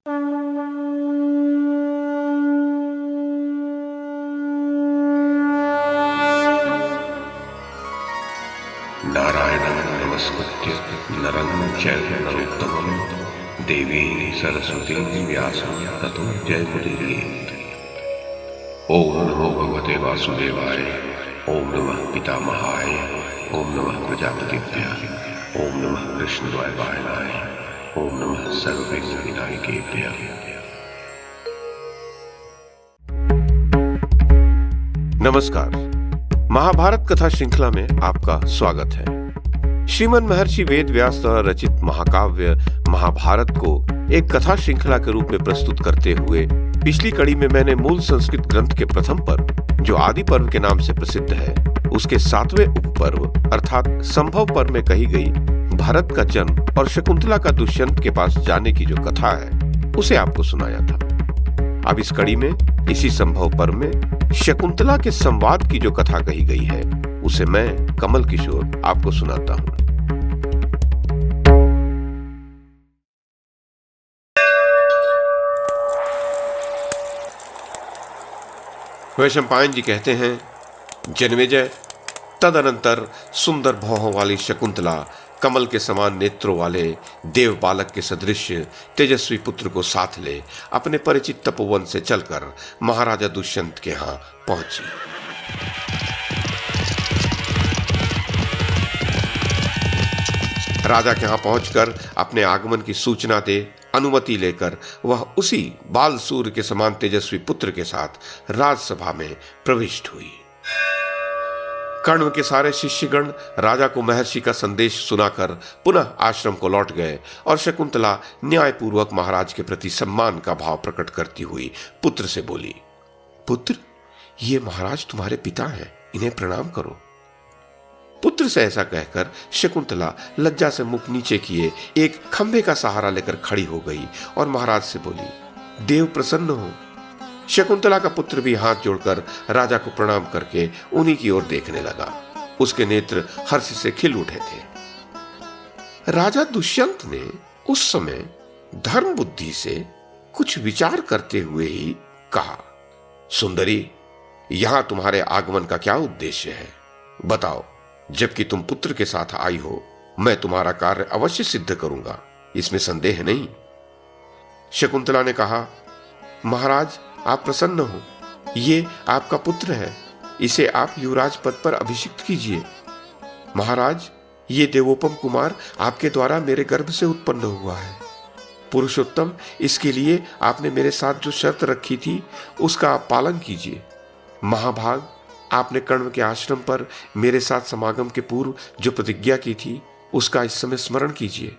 नारायणं नमस्कृत्य नरं चैव नरोत्तमं देवीं सरस्वतीं व्यासं ततो जयमुदीरयेत्। ओम नमो भगवते वासुदेवाय, ओम नमः पितामहाय, ओम नमः प्रजापतिभ्यः, ओम नमः कृष्णद्वैपायनाय, ओम नमः सर्वविघ्नविनायकेभ्यः। नमस्कार। महाभारत कथा श्रृंखला में आपका स्वागत है। श्रीमन महर्षि वेद व्यास द्वारा रचित महाकाव्य महाभारत को एक कथा श्रृंखला के रूप में प्रस्तुत करते हुए पिछली कड़ी में मैंने मूल संस्कृत ग्रंथ के प्रथम पर्व, जो आदि पर्व के नाम से प्रसिद्ध है, उसके 7वें उपपर्व अर्थात संभव पर्व में कही गई भरत का जन्म और शकुंतला का दुष्यंत के पास जाने की जो कथा है उसे आपको सुनाया था। अब इस कड़ी में इसी संभव पर्व में शकुंतला के संवाद की जो कथा कही गई है उसे मैं कमल किशोर आपको सुनाता हूं। वैशंपायन जी कहते हैं, जन्मेजय, तदनंतर सुंदर भौहों वाली शकुंतला कमल के समान नेत्रों वाले देव बालक के सदृश तेजस्वी पुत्र को साथ ले अपने परिचित तपोवन से चलकर महाराजा दुष्यंत के यहाँ पहुंची। राजा के यहाँ पहुंचकर अपने आगमन की सूचना दे अनुमति लेकर वह उसी बाल सूर्य के समान तेजस्वी पुत्र के साथ राजसभा में प्रविष्ट हुई। कर्ण के सारे शिष्यगण राजा को महर्षि का संदेश सुनाकर पुनः आश्रम को लौट गए और शकुंतला न्यायपूर्वक महाराज के प्रति सम्मान का भाव प्रकट करती हुई पुत्र से बोली, पुत्र, ये महाराज तुम्हारे पिता हैं, इन्हें प्रणाम करो। पुत्र से ऐसा कहकर शकुंतला लज्जा से मुख नीचे किए एक खंभे का सहारा लेकर खड़ी हो गई और महाराज से बोली, देव प्रसन्न हो। शकुंतला का पुत्र भी हाथ जोड़कर राजा को प्रणाम करके उन्हीं की ओर देखने लगा। उसके नेत्र हर्ष से खिल उठे थे। राजा दुष्यंत ने उस समय धर्म बुद्धि से कुछ विचार करते हुए ही कहा, सुंदरी, यहां तुम्हारे आगमन का क्या उद्देश्य है? बताओ। जबकि तुम पुत्र के साथ आई हो, मैं तुम्हारा कार्य अवश्य सिद्ध करूंगा, इसमें संदेह नहीं। शकुंतला ने कहा, महाराज, आप प्रसन्न हो, ये आपका पुत्र है, इसे आप युवराज पद पर अभिषिक्त कीजिए। महाराज, ये देवोपम कुमार आपके द्वारा मेरे गर्भ से उत्पन्न हुआ है। पुरुषोत्तम, इसके लिए आपने मेरे साथ जो शर्त रखी थी उसका आप पालन कीजिए। महाभाग, आपने कर्ण के आश्रम पर मेरे साथ समागम के पूर्व जो प्रतिज्ञा की थी उसका इस समय स्मरण कीजिए।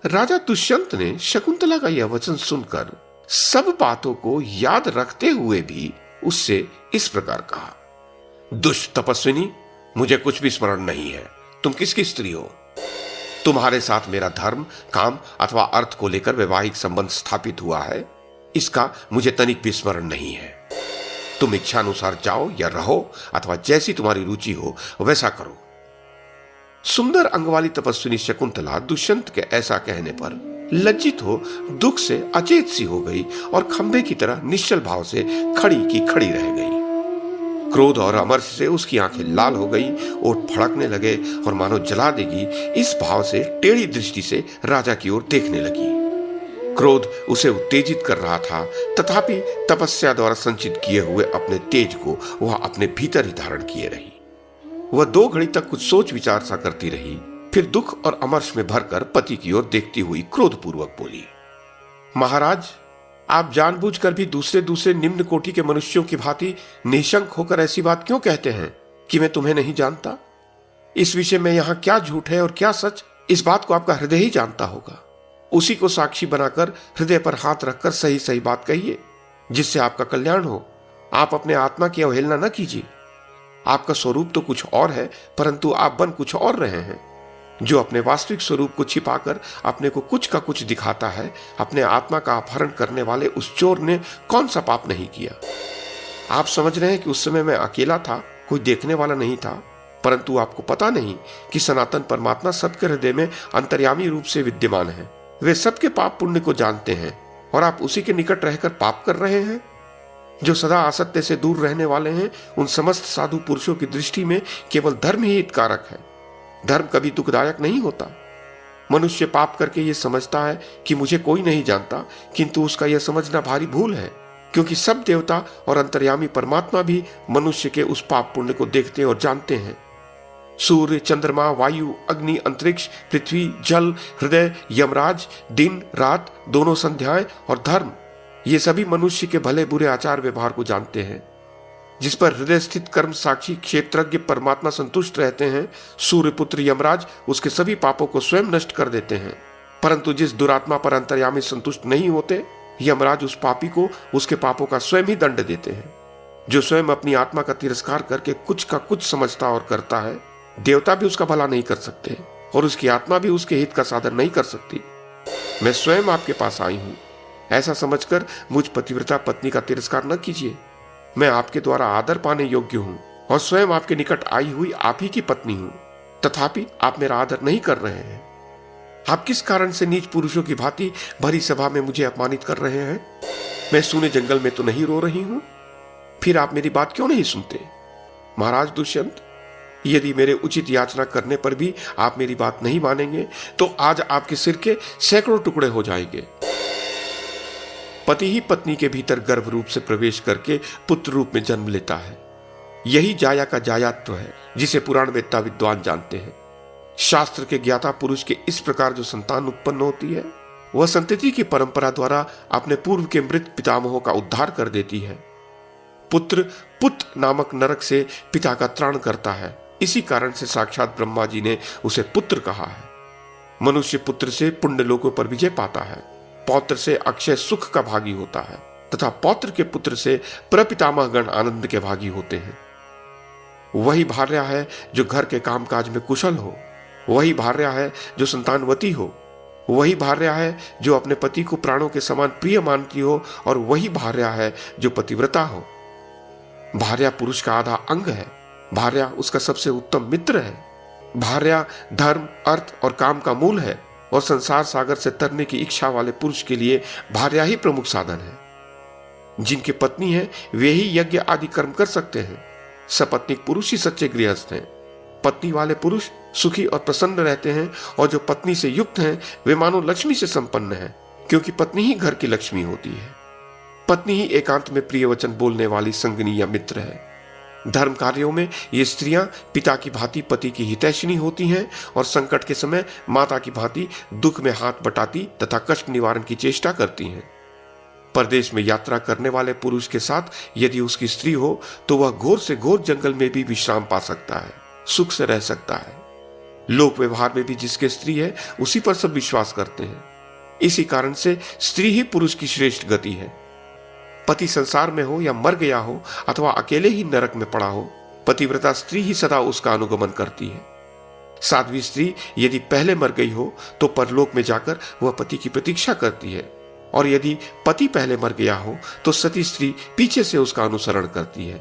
राजा दुष्यंत ने शकुंतला का यह वचन सुनकर सब बातों को याद रखते हुए भी उससे इस प्रकार कहा, दुष्ट तपस्विनी, मुझे कुछ भी स्मरण नहीं है। तुम किसकी स्त्री हो? तुम्हारे साथ मेरा धर्म, काम अथवा अर्थ को लेकर वैवाहिक संबंध स्थापित हुआ है, इसका मुझे तनिक भी स्मरण नहीं है। तुम इच्छा अनुसार जाओ या रहो, अथवा जैसी तुम्हारी रुचि हो वैसा करो। सुंदर अंग वाली तपस्विनी शकुंतला दुष्यंत के ऐसा कहने पर लज्जित हो दुख से अचेत सी हो गई और खंभे की तरह निश्चल भाव से खड़ी की खड़ी रह गई। क्रोध और अमर्ष से उसकी आंखें लाल हो गई, ओठ फड़कने लगे और मानो जला देगी इस भाव से टेढ़ी दृष्टि से राजा की ओर देखने लगी। क्रोध उसे उत्तेजित कर रहा था, तथापि तपस्या द्वारा संचित किए हुए अपने तेज को वह अपने भीतर ही धारण किए रही। वह 2 घड़ी तक कुछ सोच विचार सा करती रही, फिर दुख और अमर्ष में भरकर पति की ओर देखती हुई क्रोधपूर्वक बोली, महाराज, आप जानबूझकर भी दूसरे निम्न कोटि के मनुष्यों की भांति निशंक होकर ऐसी बात क्यों कहते हैं कि मैं तुम्हें नहीं जानता? इस विषय में यहां क्या झूठ है और क्या सच, इस बात को आपका हृदय ही जानता होगा। उसी को साक्षी बनाकर हृदय पर हाथ रखकर सही सही बात कहिए, जिससे आपका कल्याण हो। आप अपने आत्मा की अवहेलना न कीजिए। आपका स्वरूप तो कुछ और है, परंतु आप बन कुछ और रहे हैं। जो अपने वास्तविक स्वरूप को छिपाकर अपने को कुछ का कुछ दिखाता है, अपने आत्मा का अपहरण करने वाले उस चोर ने कौन सा पाप नहीं किया। आप समझ रहे हैं कि उस समय मैं अकेला था, कोई देखने वाला नहीं था, परंतु आपको पता नहीं कि सनातन परमात्मा सबके हृदय में अंतर्यामी रूप से विद्यमान है। वे सबके पाप पुण्य को जानते हैं और आप उसी के निकट रहकर पाप कर रहे हैं। जो सदा असत्य से दूर रहने वाले हैं, उन समस्त साधु पुरुषों की दृष्टि में केवल धर्म ही हितकारक है। धर्म कभी दुखदायक नहीं होता। मनुष्य पाप करके यह समझता है कि मुझे कोई नहीं जानता, किंतु उसका यह समझना भारी भूल है, क्योंकि सब देवता और अंतर्यामी परमात्मा भी मनुष्य के उस पाप पुण्य को देखते और जानते हैं। सूर्य, चंद्रमा, वायु, अग्नि, अंतरिक्ष, पृथ्वी, जल, हृदय, यमराज, दिन रात, दोनों संध्याएं और धर्म, ये सभी मनुष्य के भले बुरे आचार व्यवहार को जानते हैं। जिस पर हृदय स्थित कर्म साक्षी क्षेत्रज्ञ परमात्मा संतुष्ट रहते हैं, सूर्य पुत्र यमराज उसके सभी पापों को स्वयं नष्ट कर देते हैं। परंतु जिस दुरात्मा पर अंतर्यामी संतुष्ट नहीं होते, यमराज उस पापी को उसके पापों का स्वयं ही दंड देते हैं। जो स्वयं अपनी आत्मा का तिरस्कार करके कुछ का कुछ समझता और करता है, देवता भी उसका भला नहीं कर सकते और उसकी आत्मा भी उसके हित का साधन नहीं कर सकती। मैं स्वयं आपके पास आई हूं, ऐसा समझकर मुझ पतिव्रता पत्नी का तिरस्कार न कीजिए। मैं आपके द्वारा आदर पाने योग्य हूं और स्वयं आपके निकट आई हुई आप ही की पत्नी हूं, तथापि आप मेरा आदर नहीं कर रहे हैं। आप किस कारण से नीच पुरुषों की भांति भरी सभा में मुझे अपमानित कर रहे हैं? मैं सूने जंगल में तो नहीं रो रही हूं, फिर आप मेरी बात क्यों नहीं सुनते? महाराज दुष्यंत, यदि मेरे उचित याचना करने पर भी आप मेरी बात नहीं मानेंगे तो आज आपके सिर के सैकड़ों टुकड़े हो जाएंगे। पति ही पत्नी के भीतर गर्भ रूप से प्रवेश करके पुत्र रूप में जन्म लेता है। यही जाया का जायात्व है, जिसे पुराण वेत्ता विद्वान जानते हैं। शास्त्र के ज्ञाता पुरुष के इस प्रकार जो संतान उत्पन्न होती है, वह संतति की परंपरा द्वारा अपने पूर्व के मृत पितामहों का उद्धार कर देती है। पुत्र पुत नामक नरक से पिता का त्राण करता है। इसी कारण से साक्षात ब्रह्मा जी ने उसे पुत्र कहा है। मनुष्य पुत्र से पुण्य लोकों पर विजय पाता है, पौत्र से अक्षय सुख का भागी होता है तथा पौत्र के पुत्र से प्रपितामहगण आनंद के भागी होते हैं। वही भार्या है जो घर के कामकाज में कुशल हो, वही भार्या है जो संतानवती हो, वही भार्या है जो अपने पति को प्राणों के समान प्रिय मानती हो, और वही भार्या है जो पतिव्रता हो। भार्या पुरुष का आधा अंग है, भार्या उसका सबसे उत्तम मित्र है। भार्या धर्म, अर्थ और काम का मूल है, और संसार सागर से तरने की इच्छा वाले पुरुष के लिए भार्या ही प्रमुख साधन है। जिनकी पत्नी है वे ही यज्ञ आदि कर्म कर सकते हैं। सपत्नीक पुरुष ही सच्चे गृहस्थ हैं। पत्नी वाले पुरुष सुखी और प्रसन्न रहते हैं, और जो पत्नी से युक्त हैं वे मानो लक्ष्मी से संपन्न हैं, क्योंकि पत्नी ही घर की लक्ष्मी होती है। पत्नी ही एकांत में प्रिय वचन बोलने वाली संगनी या मित्र है। धर्म कार्यों में ये स्त्रियां पिता की भांति पति की हितैषिणी होती हैं, और संकट के समय माता की भांति दुख में हाथ बटाती तथा कष्ट निवारण की चेष्टा करती हैं। परदेश में यात्रा करने वाले पुरुष के साथ यदि उसकी स्त्री हो तो वह घोर से घोर जंगल में भी विश्राम पा सकता है, सुख से रह सकता है। लोक व्यवहार में भी जिसके स्त्री है उसी पर सब विश्वास करते हैं। इसी कारण से स्त्री ही पुरुष की श्रेष्ठ गति है। पति संसार में हो या मर गया हो अथवा अकेले ही नरक में पड़ा हो, पतिव्रता स्त्री ही सदा उसका अनुगमन करती है। साध्वी स्त्री यदि पहले मर गई हो तो परलोक में जाकर वह पति की प्रतीक्षा करती है, और यदि पति पहले मर गया हो तो सती स्त्री पीछे से उसका अनुसरण करती है।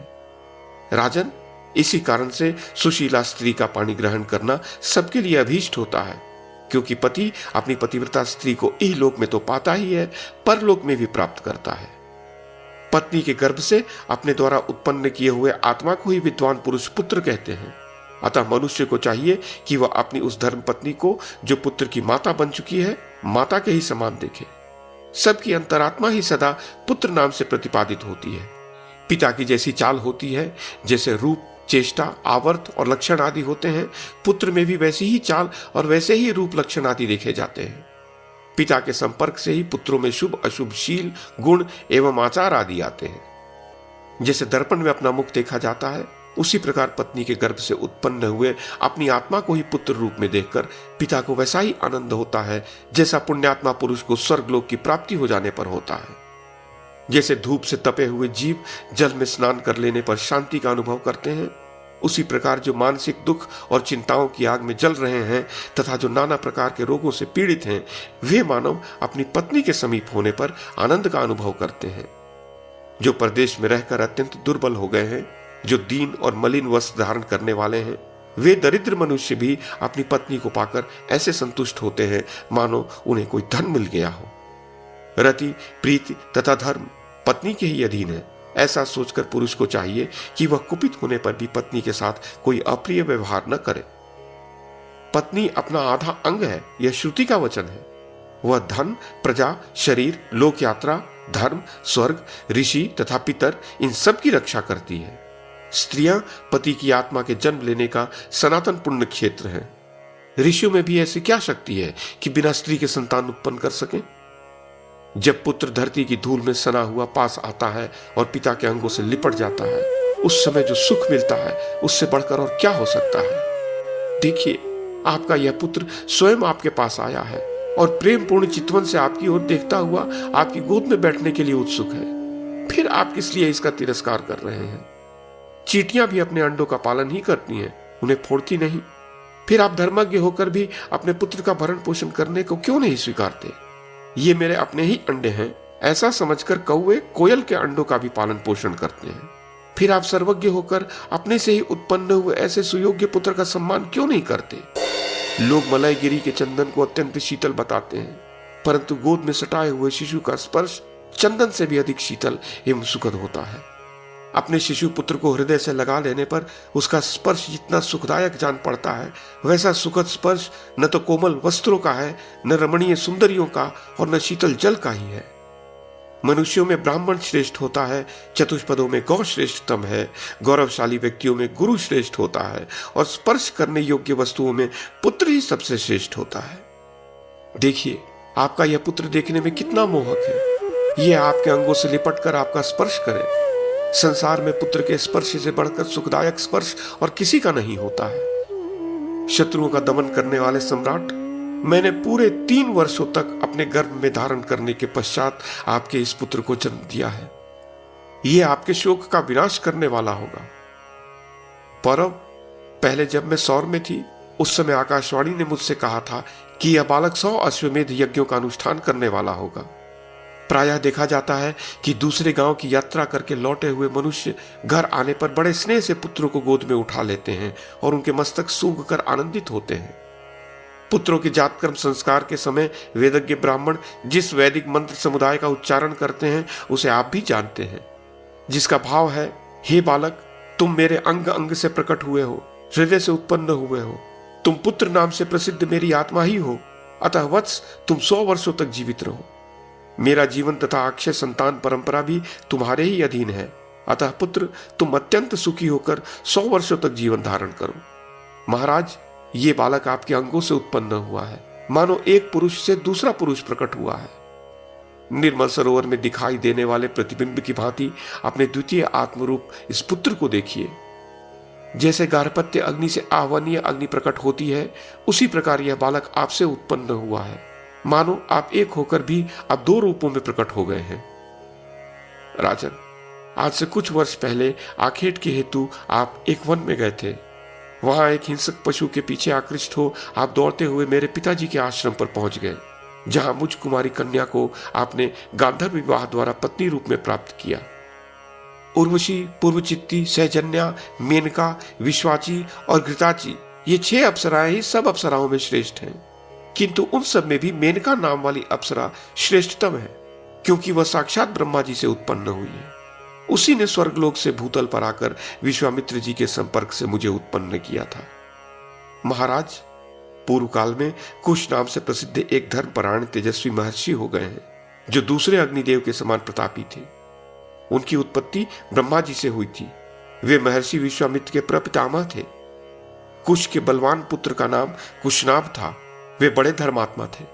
राजन, इसी कारण से सुशीला स्त्री का पानी ग्रहण करना सबके लिए अभीष्ट होता है, क्योंकि पति अपनी पतिव्रता स्त्री को इहलोक में तो पाता ही है, परलोक में भी प्राप्त करता है। पत्नी के गर्भ से अपने द्वारा उत्पन्न किए हुए आत्मा को ही विद्वान पुरुष पुत्र कहते हैं। अतः मनुष्य को चाहिए कि वह अपनी उस धर्म पत्नी को, जो पुत्र की माता बन चुकी है, माता के ही समान देखे। सबकी अंतरात्मा ही सदा पुत्र नाम से प्रतिपादित होती है। पिता की जैसी चाल होती है, जैसे रूप, चेष्टा, आवर्त और लक्षण आदि होते हैं, पुत्र में भी वैसी ही चाल और वैसे ही रूप, लक्षण आदि देखे जाते हैं। पिता के संपर्क से ही पुत्रों में शुभ अशुभ शील, गुण एवं आचार आदि आते हैं। जैसे दर्पण में अपना मुख देखा जाता है, उसी प्रकार पत्नी के गर्भ से उत्पन्न हुए अपनी आत्मा को ही पुत्र रूप में देखकर पिता को वैसा ही आनंद होता है जैसा पुण्यात्मा पुरुष को स्वर्गलोक की प्राप्ति हो जाने पर होता है। जैसे धूप से तपे हुए जीव जल में स्नान कर लेने पर शांति का अनुभव करते हैं, उसी प्रकार जो मानसिक दुख और चिंताओं की आग में जल रहे हैं तथा जो नाना प्रकार के रोगों से पीड़ित हैं, वे मानव अपनी पत्नी के समीप होने पर आनंद का अनुभव करते हैं। जो परदेश में रहकर अत्यंत दुर्बल हो गए हैं, जो दीन और मलिन वस्त्र धारण करने वाले हैं, वे दरिद्र मनुष्य भी अपनी पत्नी को पाकर ऐसे संतुष्ट होते हैं मानो उन्हें कोई धन मिल गया हो। रति, प्रीति तथा धर्म पत्नी के ही अधीन है। ऐसा सोचकर पुरुष को चाहिए कि वह कुपित होने पर भी पत्नी के साथ कोई अप्रिय व्यवहार न करे। पत्नी अपना आधा अंग है, यह श्रुति का वचन है। वह धन, प्रजा, शरीर, लोक यात्रा, धर्म, स्वर्ग, ऋषि तथा पितर इन सब की रक्षा करती है। स्त्रियां पति की आत्मा के जन्म लेने का सनातन पुण्य क्षेत्र है। ऋषियों में भी ऐसी क्या शक्ति है कि बिना स्त्री के संतान उत्पन्न कर सके? जब पुत्र धरती की धूल में सना हुआ पास आता है और पिता के अंगों से लिपट जाता है, उस समय जो सुख मिलता है उससे बढ़कर और क्या हो सकता है। देखिए, आपका यह पुत्र स्वयं आपके पास आया है और प्रेम पूर्ण चितवन से आपकी ओर देखता हुआ आपकी गोद में बैठने के लिए उत्सुक है। फिर आप किस लिए इसका तिरस्कार कर रहे हैं? चींटियां भी अपने अंडों का पालन ही करती हैं, उन्हें फोड़ती नहीं। फिर आप धर्मज्ञ होकर भी अपने पुत्र का भरण पोषण करने को क्यों नहीं स्वीकारते? ये मेरे अपने ही अंडे हैं, ऐसा समझकर कौवे कोयल के अंडों का भी पालन पोषण करते हैं। फिर आप सर्वज्ञ होकर अपने से ही उत्पन्न हुए ऐसे सुयोग्य पुत्र का सम्मान क्यों नहीं करते? लोग मलयगिरी के चंदन को अत्यंत शीतल बताते हैं, परंतु गोद में सटाए हुए शिशु का स्पर्श चंदन से भी अधिक शीतल एवं सुखद होता है। अपने शिशु पुत्र को हृदय से लगा लेने पर उसका स्पर्श जितना सुखदायक जान पड़ता है, वैसा सुखद स्पर्श न तो कोमल वस्त्रों का है, न रमणीय सुंदरियों का और न शीतल जल का ही है। मनुष्यों में ब्राह्मण श्रेष्ठ होता है, चतुष्पदों में गौ श्रेष्ठतम है, गौरवशाली व्यक्तियों में गुरु श्रेष्ठ होता है और स्पर्श करने योग्य वस्तुओं में पुत्र ही सबसे श्रेष्ठ होता है। देखिए, आपका यह पुत्र देखने में कितना मोहक है। यह आपके अंगों से लिपटकर आपका स्पर्श करे। संसार में पुत्र के स्पर्श से बढ़कर सुखदायक स्पर्श और किसी का नहीं होता है। शत्रुओं का दमन करने वाले सम्राट, मैंने पूरे 3 वर्षों तक अपने गर्भ में धारण करने के पश्चात आपके इस पुत्र को जन्म दिया है। यह आपके शोक का विनाश करने वाला होगा। पौरव, पहले जब मैं सौर में थी, उस समय आकाशवाणी ने मुझसे कहा था कि यह बालक 100 अश्वमेध यज्ञों का अनुष्ठान करने वाला होगा। प्रायः देखा जाता है कि दूसरे गांव की यात्रा करके लौटे हुए मनुष्य घर आने पर बड़े स्नेह से पुत्रों को गोद में उठा लेते हैं और उनके मस्तक सूंघ कर आनंदित होते हैं। पुत्रों के जातकर्म संस्कार के समय वेदज्ञ ब्राह्मण जिस वैदिक मंत्र समुदाय का उच्चारण करते हैं उसे आप भी जानते हैं, जिसका भाव है, हे बालक, तुम मेरे अंग अंग से प्रकट हुए हो, हृदय से उत्पन्न हुए हो, तुम पुत्र नाम से प्रसिद्ध मेरी आत्मा ही हो, अतः वत्स तुम 100 वर्षों तक जीवित रहो। मेरा जीवन तथा अक्षय संतान परंपरा भी तुम्हारे ही अधीन है, अतः पुत्र तुम अत्यंत सुखी होकर 100 वर्षों तक जीवन धारण करो। महाराज, ये बालक आपके अंगों से उत्पन्न हुआ है, मानो एक पुरुष से दूसरा पुरुष प्रकट हुआ है। निर्मल सरोवर में दिखाई देने वाले प्रतिबिंब की भांति अपने द्वितीय आत्मरूप इस पुत्र को देखिए। जैसे गार्हपत्य अग्नि से आह्वनीय अग्नि प्रकट होती है, उसी प्रकार यह बालक आपसे उत्पन्न हुआ है, मानो आप एक होकर भी अब 2 रूपों में प्रकट हो गए हैं। राजन, आज से कुछ वर्ष पहले आखेट के हेतु आप एक वन में गए थे। वहां एक हिंसक पशु के पीछे आकृष्ट हो आप दौड़ते हुए मेरे पिताजी के आश्रम पर पहुंच गए, जहां मुझ कुमारी कन्या को आपने गांधर्व विवाह द्वारा पत्नी रूप में प्राप्त किया। उर्वशी, पूर्वचित्ती, सहजन्या, मेनका, विश्वाची और घृताची, ये 6 अप्सराएं ही सब अप्सराओं में श्रेष्ठ हैं, किंतु उन सब में भी मेनका नाम वाली अप्सरा श्रेष्ठतम है, क्योंकि वह साक्षात ब्रह्मा जी से उत्पन्न हुई है। उसी ने स्वर्गलोक से भूतल पर आकर विश्वामित्र जी के संपर्क से मुझे उत्पन्न किया था। महाराज, पूर्व काल में कुश नाम से प्रसिद्ध एक धर्मपरायण तेजस्वी महर्षि हो गए हैं, जो दूसरे अग्निदेव के समान प्रतापी थे। उनकी उत्पत्ति ब्रह्मा जी से हुई थी। वे महर्षि विश्वामित्र के प्रपितामह थे। कुश के बलवान पुत्र का नाम कुशनाभ था। वे बड़े धर्मात्मा थे।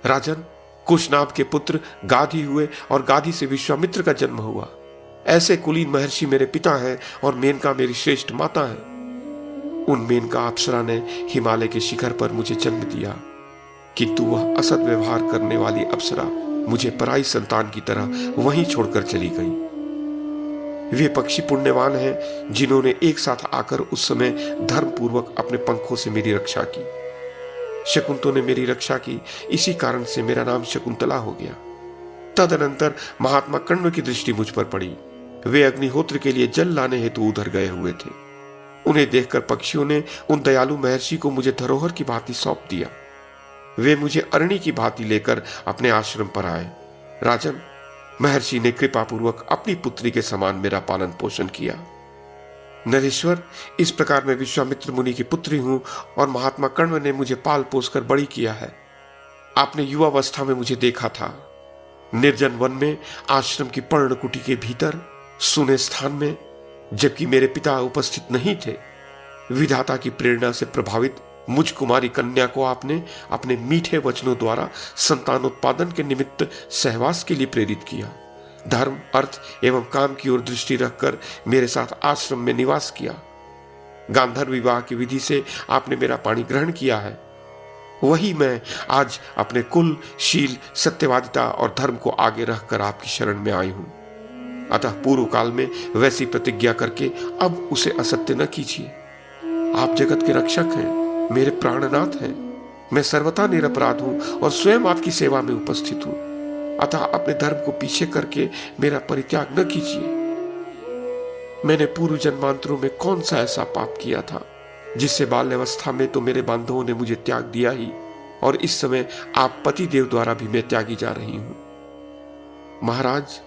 राजन, कुशनाभ के पुत्र गाधी हुए और गाधी से विश्वामित्र का जन्म हुआ। ऐसे कुलीन महर्षि मेरे पिता हैं और मेनका मेरी श्रेष्ठ माता है। उन मेनका अप्सरा ने हिमालय के शिखर पर मुझे जन्म दिया, किंतु वह असद व्यवहार करने वाली अप्सरा मुझे पराई संतान की तरह वहीं छोड़कर चली गई। वे पक्षी पुण्यवान हैं जिन्होंने एक साथ आकर उस समय धर्म पूर्वक अपने पंखों से मेरी रक्षा की। शकुंतों ने मेरी रक्षा की, इसी कारण से मेरा नाम शकुंतला हो गया। तदनंतर महात्मा कण्व की दृष्टि मुझ पर पड़ी। वे अग्निहोत्र के लिए जल लाने हेतु उधर गए हुए थे। उन्हें देखकर पक्षियों ने उन दयालु महर्षि को मुझे धरोहर की भांति सौंप दिया। वे मुझे अरणी की भांति लेकर अपने आश्रम पर आए। राजन, महर्षि ने कृपापूर्वक अपनी पुत्री के समान मेरा पालन पोषण किया। नरेश्वर, इस प्रकार मैं विश्वामित्र मुनि की पुत्री हूं और महात्मा कर्ण ने मुझे पाल पोस कर बड़ी किया है। आपने युवावस्था में मुझे देखा था, निर्जन वन में, आश्रम की पर्णकुटी के भीतर, सुने स्थान में, जबकि मेरे पिता उपस्थित नहीं थे। विधाता की प्रेरणा से प्रभावित मुझ कुमारी कन्या को आपने अपने मीठे वचनों द्वारा संतानोत्पादन के निमित्त सहवास के लिए प्रेरित किया। धर्म, अर्थ एवं काम की ओर दृष्टि रखकर मेरे साथ आश्रम में निवास किया। गांधर्व विवाह की विधि से आपने मेरा पाणी ग्रहण किया है। वही मैं आज अपने कुल, शील, सत्यवादिता और धर्म को आगे रखकर आपकी शरण में आई हूं। अतः पूर्व काल में वैसी प्रतिज्ञा करके अब उसे असत्य न कीजिए। आप जगत के रक्षक हैं, मेरे प्राणनाथ हैं। मैं सर्वथा निरपराध हूं और स्वयं आपकी सेवा में उपस्थित हूं। अतः अपने धर्म को पीछे करके मेरा परित्याग न कीजिए। मैंने पूर्व जन्मांतरों में कौन सा ऐसा पाप किया था जिससे बाल्यावस्था में तो मेरे बांधवों ने मुझे त्याग दिया ही, और इस समय आप पति देव द्वारा भी मैं त्यागी जा रही हूं। महाराज,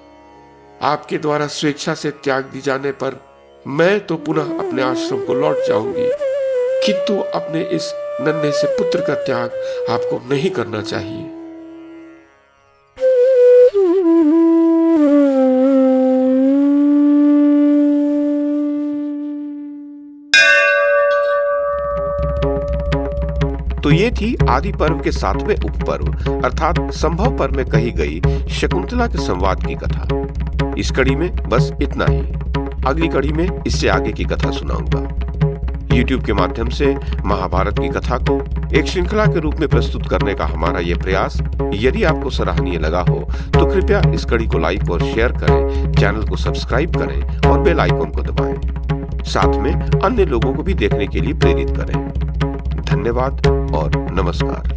आपके द्वारा स्वेच्छा से त्याग दी जाने पर मैं तो पुनः अपने आश्रम को लौट जाऊंगी, किंतु अपने इस नन्हे से पुत्र का त्याग आपको नहीं करना चाहिए। तो ये थी आदि पर्व के 7वें उपपर्व अर्थात संभव पर्व में कही गई शकुंतला के संवाद की कथा। इस कड़ी में बस इतना ही। अगली कड़ी में इससे आगे की कथा सुनाऊंगा। YouTube के माध्यम से महाभारत की कथा को एक श्रृंखला के रूप में प्रस्तुत करने का हमारा यह प्रयास यदि आपको सराहनीय लगा हो तो कृपया इस कड़ी को लाइक और शेयर करें, चैनल को सब्सक्राइब करें और बेल आइकन को दबाएं। साथ में अन्य लोगों को भी देखने के लिए प्रेरित करें। धन्यवाद और नमस्कार।